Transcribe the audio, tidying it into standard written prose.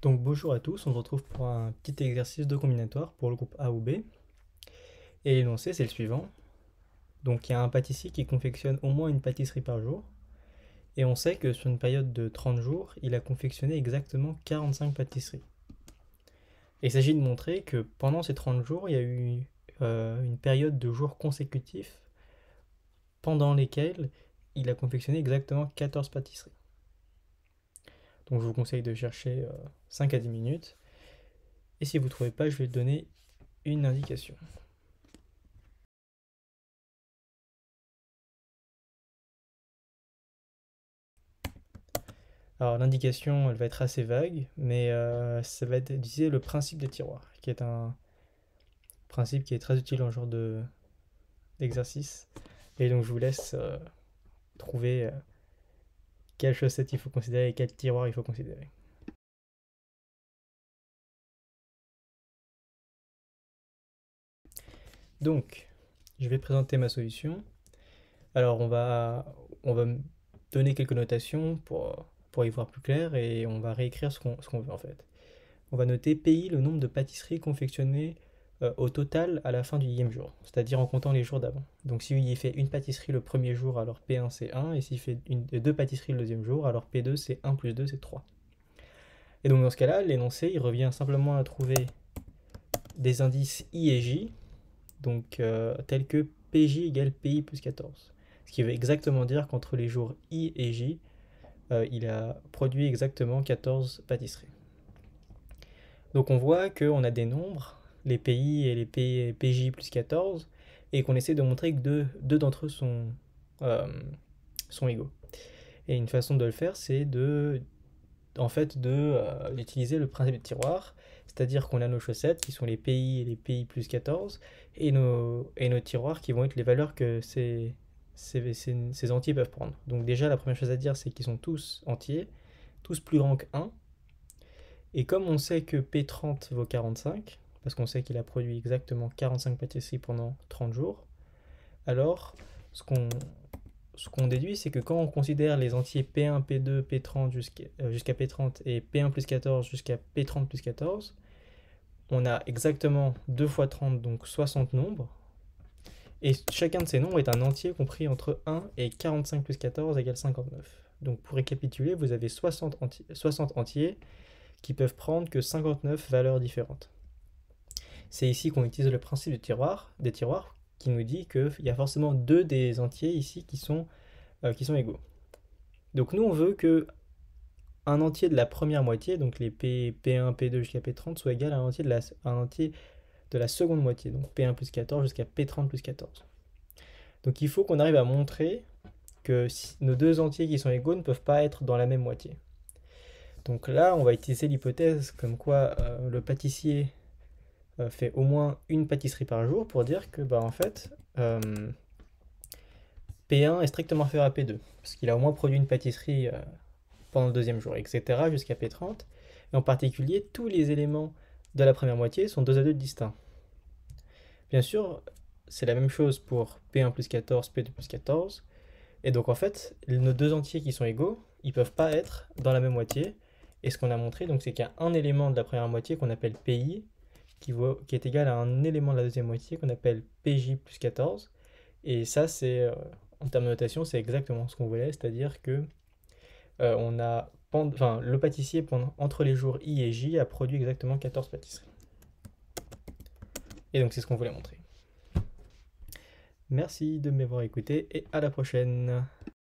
Donc bonjour à tous, on se retrouve pour un petit exercice de combinatoire pour le groupe A ou B. Et l'énoncé c'est le suivant. Donc il y a un pâtissier qui confectionne au moins une pâtisserie par jour. Et on sait que sur une période de 30 jours, il a confectionné exactement 45 pâtisseries. Et il s'agit de montrer que pendant ces 30 jours, il y a eu une période de jours consécutifs pendant lesquels il a confectionné exactement 14 pâtisseries. Donc je vous conseille de chercher 5 à 10 minutes. Et si vous ne trouvez pas, je vais donner une indication. Alors l'indication, elle va être assez vague, mais ça va être d'utiliser le principe des tiroirs, qui est un principe qui est très utile en genre d'exercice. Et donc je vous laisse trouver quelle chaussette il faut considérer et quel tiroir il faut considérer. Donc, je vais présenter ma solution. Alors on va me donner quelques notations pour y voir plus clair et on va réécrire ce qu'on veut en fait. On va noter pays, le nombre de pâtisseries confectionnées au total à la fin du 10e jour, c'est-à-dire en comptant les jours d'avant. Donc s'il fait une pâtisserie le premier jour, alors P1 c'est 1, et s'il fait deux pâtisseries le deuxième jour, alors P2 c'est 1 plus 2 c'est 3. Et donc dans ce cas-là, l'énoncé, il revient simplement à trouver des indices I et J, donc tels que PJ égale PI plus 14. Ce qui veut exactement dire qu'entre les jours I et J, il a produit exactement 14 pâtisseries. Donc on voit qu'on a des nombres, les pays et les PJ plus 14, et qu'on essaie de montrer que deux d'entre eux sont égaux. Et une façon de le faire, c'est d'utiliser le principe de tiroir, c'est-à-dire qu'on a nos chaussettes qui sont les pays et les PI plus 14, et nos tiroirs qui vont être les valeurs que ces entiers peuvent prendre. Donc déjà, la première chose à dire, c'est qu'ils sont tous entiers, tous plus grands que 1, et comme on sait que P30 vaut 45, parce qu'on sait qu'il a produit exactement 45 pâtisseries pendant 30 jours, alors ce qu'on déduit, c'est que quand on considère les entiers P1, P2, P30 jusqu'à P30 et P1 plus 14 jusqu'à P30 plus 14, on a exactement 2 fois 30, donc 60 nombres. Et chacun de ces nombres est un entier compris entre 1 et 45 plus 14 égale 59. Donc pour récapituler, vous avez 60 entiers qui peuvent prendre que 59 valeurs différentes. C'est ici qu'on utilise le principe des tiroirs qui nous dit qu'il y a forcément deux des entiers ici qui sont égaux. Donc nous on veut que un entier de la première moitié, donc les P1, P2 jusqu'à P30, soit égal à un entier de la seconde moitié, donc P1 plus 14 jusqu'à P30 plus 14. Donc il faut qu'on arrive à montrer que nos deux entiers qui sont égaux ne peuvent pas être dans la même moitié. Donc là, on va utiliser l'hypothèse comme quoi le pâtissier fait au moins une pâtisserie par jour pour dire que en fait P1 est strictement inférieur à P2 parce qu'il a au moins produit une pâtisserie pendant le deuxième jour, etc. jusqu'à P30. Et en particulier, tous les éléments de la première moitié sont 2 à 2 distincts. Bien sûr, c'est la même chose pour P1 plus 14, P2 plus 14. Et donc en fait, nos deux entiers qui sont égaux, ils ne peuvent pas être dans la même moitié. Et ce qu'on a montré, donc, c'est qu'il y a un élément de la première moitié qu'on appelle PI, qui est égal à un élément de la deuxième moitié qu'on appelle PJ plus 14. Et ça, en termes de notation, c'est exactement ce qu'on voulait, c'est-à-dire que le pâtissier, entre les jours I et J, a produit exactement 14 pâtisseries. Et donc c'est ce qu'on voulait montrer. Merci de m'avoir écouté et à la prochaine.